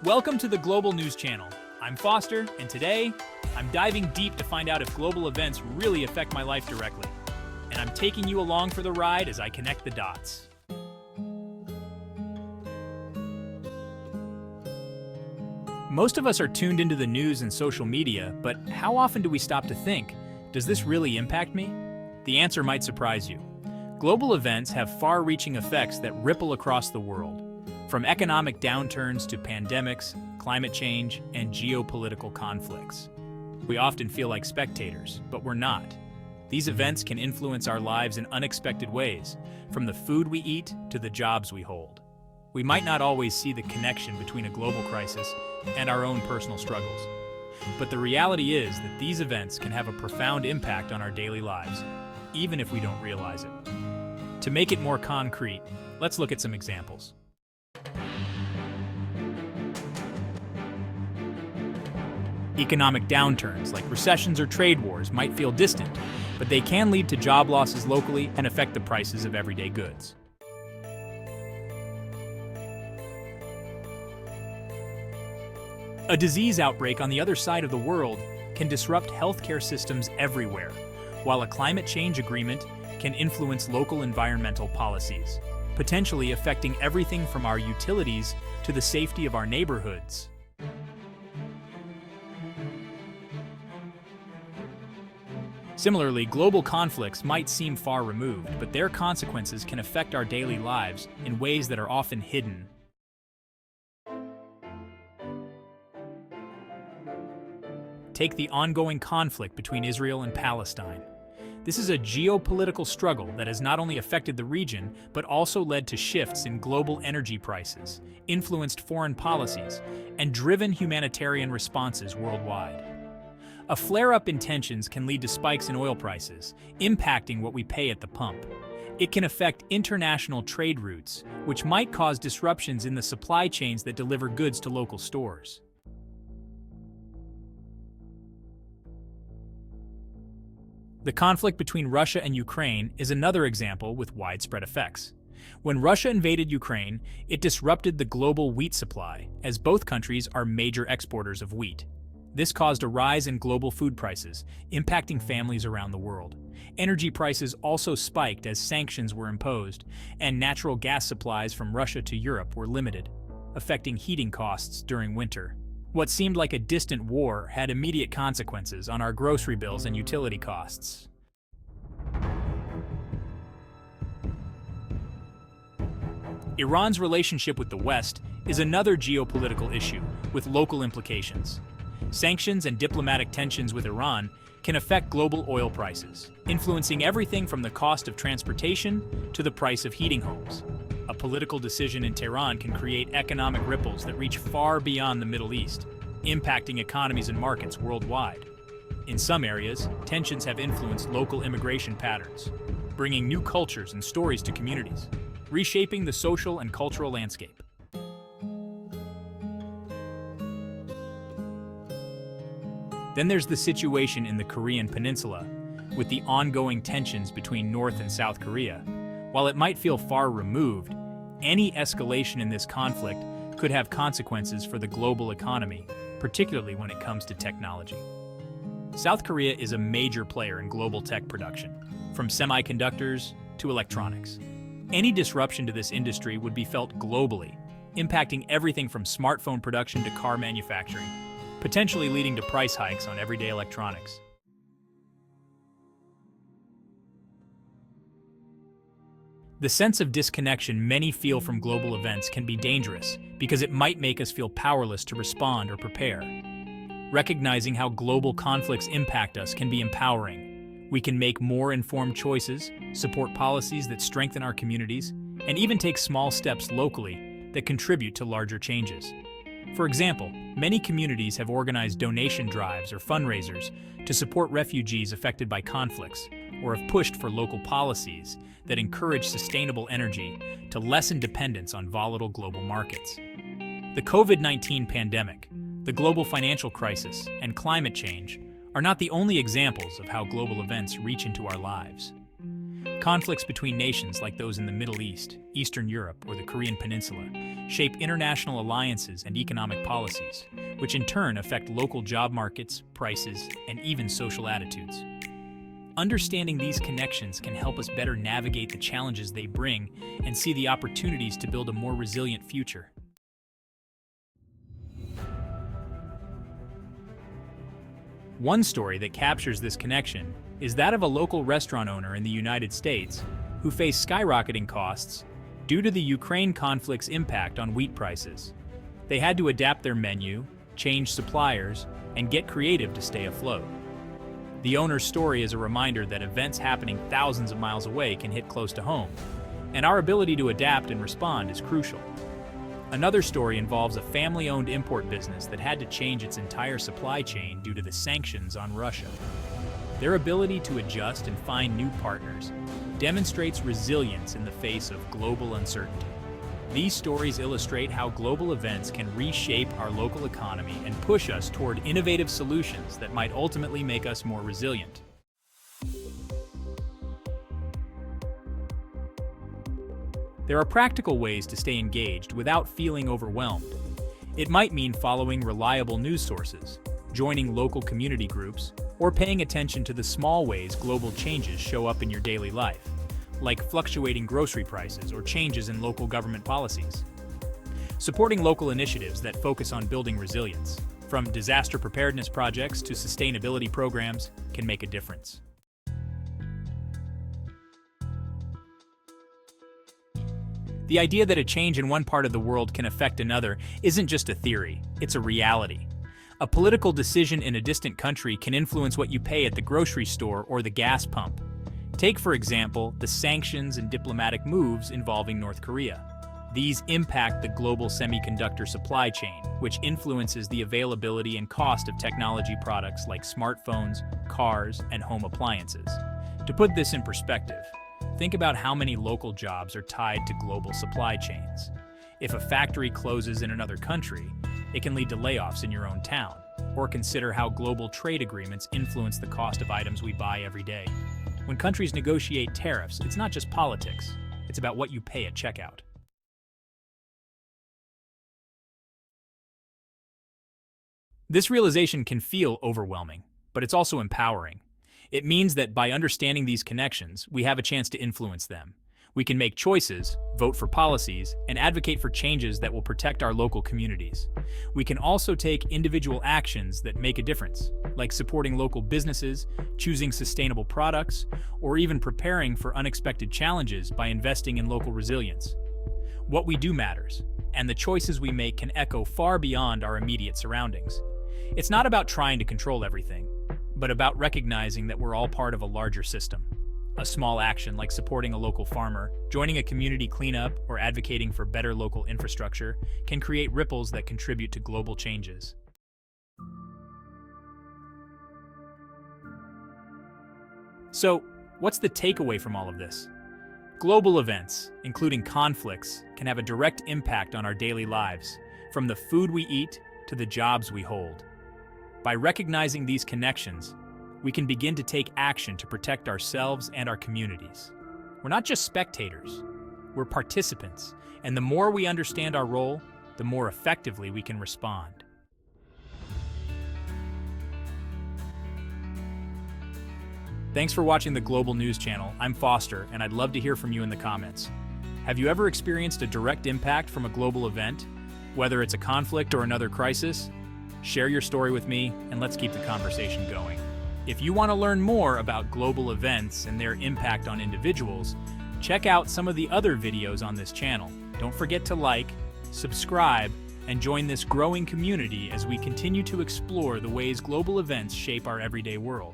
Welcome to the Global News Channel. I'm Foster, and today, I'm diving deep to find out if global events really affect my life directly. And I'm taking you along for the ride as I connect the dots. Most of us are tuned into the news and social media, but how often do we stop to think, does this really impact me? The answer might surprise you. Global events have far-reaching effects that ripple across the world. From economic downturns to pandemics, climate change, and geopolitical conflicts. We often feel like spectators, but we're not. These events can influence our lives in unexpected ways, from the food we eat to the jobs we hold. We might not always see the connection between a global crisis and our own personal struggles. But the reality is that these events can have a profound impact on our daily lives, even if we don't realize it. To make it more concrete, let's look at some examples. Economic downturns like recessions or trade wars might feel distant, but they can lead to job losses locally and affect the prices of everyday goods. A disease outbreak on the other side of the world can disrupt healthcare systems everywhere, while a climate change agreement can influence local environmental policies, potentially affecting everything from our utilities to the safety of our neighborhoods. Similarly, global conflicts might seem far removed, but their consequences can affect our daily lives in ways that are often hidden. Take the ongoing conflict between Israel and Palestine. This is a geopolitical struggle that has not only affected the region, but also led to shifts in global energy prices, influenced foreign policies, and driven humanitarian responses worldwide. A flare-up in tensions can lead to spikes in oil prices, impacting what we pay at the pump. It can affect international trade routes, which might cause disruptions in the supply chains that deliver goods to local stores. The conflict between Russia and Ukraine is another example with widespread effects. When Russia invaded Ukraine, it disrupted the global wheat supply, as both countries are major exporters of wheat. This caused a rise in global food prices, impacting families around the world. Energy prices also spiked as sanctions were imposed, and natural gas supplies from Russia to Europe were limited, affecting heating costs during winter. What seemed like a distant war had immediate consequences on our grocery bills and utility costs. Iran's relationship with the West is another geopolitical issue with local implications. Sanctions and diplomatic tensions with Iran can affect global oil prices, influencing everything from the cost of transportation to the price of heating homes. A political decision in Tehran can create economic ripples that reach far beyond the Middle East, impacting economies and markets worldwide. In some areas, tensions have influenced local immigration patterns, bringing new cultures and stories to communities, reshaping the social and cultural landscape. Then there's the situation in the Korean Peninsula, with the ongoing tensions between North and South Korea. While it might feel far removed, any escalation in this conflict could have consequences for the global economy, particularly when it comes to technology. South Korea is a major player in global tech production, from semiconductors to electronics. Any disruption to this industry would be felt globally, impacting everything from smartphone production to car manufacturing, potentially leading to price hikes on everyday electronics. The sense of disconnection many feel from global events can be dangerous because it might make us feel powerless to respond or prepare. Recognizing how global conflicts impact us can be empowering. We can make more informed choices, support policies that strengthen our communities, and even take small steps locally that contribute to larger changes. For example, many communities have organized donation drives or fundraisers to support refugees affected by conflicts, or have pushed for local policies that encourage sustainable energy to lessen dependence on volatile global markets. The COVID-19 pandemic, the global financial crisis, and climate change are not the only examples of how global events reach into our lives. Conflicts between nations like those in the Middle East, Eastern Europe, or the Korean Peninsula shape international alliances and economic policies, which in turn affect local job markets, prices, and even social attitudes. Understanding these connections can help us better navigate the challenges they bring and see the opportunities to build a more resilient future. One story that captures this connection is that of a local restaurant owner in the United States who faced skyrocketing costs due to the Ukraine conflict's impact on wheat prices. They had to adapt their menu, change suppliers, and get creative to stay afloat. The owner's story is a reminder that events happening thousands of miles away can hit close to home, and our ability to adapt and respond is crucial. Another story involves a family-owned import business that had to change its entire supply chain due to the sanctions on Russia. Their ability to adjust and find new partners demonstrates resilience in the face of global uncertainty. These stories illustrate how global events can reshape our local economy and push us toward innovative solutions that might ultimately make us more resilient. There are practical ways to stay engaged without feeling overwhelmed. It might mean following reliable news sources, joining local community groups, or paying attention to the small ways global changes show up in your daily life, like fluctuating grocery prices or changes in local government policies. Supporting local initiatives that focus on building resilience, from disaster preparedness projects to sustainability programs, can make a difference. The idea that a change in one part of the world can affect another isn't just a theory, it's a reality. A political decision in a distant country can influence what you pay at the grocery store or the gas pump. Take, for example, the sanctions and diplomatic moves involving North Korea. These impact the global semiconductor supply chain, which influences the availability and cost of technology products like smartphones, cars, and home appliances. To put this in perspective, think about how many local jobs are tied to global supply chains. If a factory closes in another country, it can lead to layoffs in your own town. Or consider how global trade agreements influence the cost of items we buy every day. When countries negotiate tariffs, it's not just politics, it's about what you pay at checkout. This realization can feel overwhelming, but it's also empowering. It means that by understanding these connections, we have a chance to influence them. We can make choices, vote for policies, and advocate for changes that will protect our local communities. We can also take individual actions that make a difference, like supporting local businesses, choosing sustainable products, or even preparing for unexpected challenges by investing in local resilience. What we do matters, and the choices we make can echo far beyond our immediate surroundings. It's not about trying to control everything, but about recognizing that we're all part of a larger system. A small action like supporting a local farmer, joining a community cleanup, or advocating for better local infrastructure can create ripples that contribute to global changes. So, what's the takeaway from all of this? Global events, including conflicts, can have a direct impact on our daily lives, from the food we eat to the jobs we hold. By recognizing these connections, we can begin to take action to protect ourselves and our communities. We're not just spectators, we're participants, and the more we understand our role, the more effectively we can respond. Thanks for watching the Global News Channel. I'm Foster, and I'd love to hear from you in the comments. Have you ever experienced a direct impact from a global event? Whether it's a conflict or another crisis? Share your story with me, and let's keep the conversation going. If you want to learn more about global events and their impact on individuals, check out some of the other videos on this channel. Don't forget to like, subscribe, and join this growing community as we continue to explore the ways global events shape our everyday world.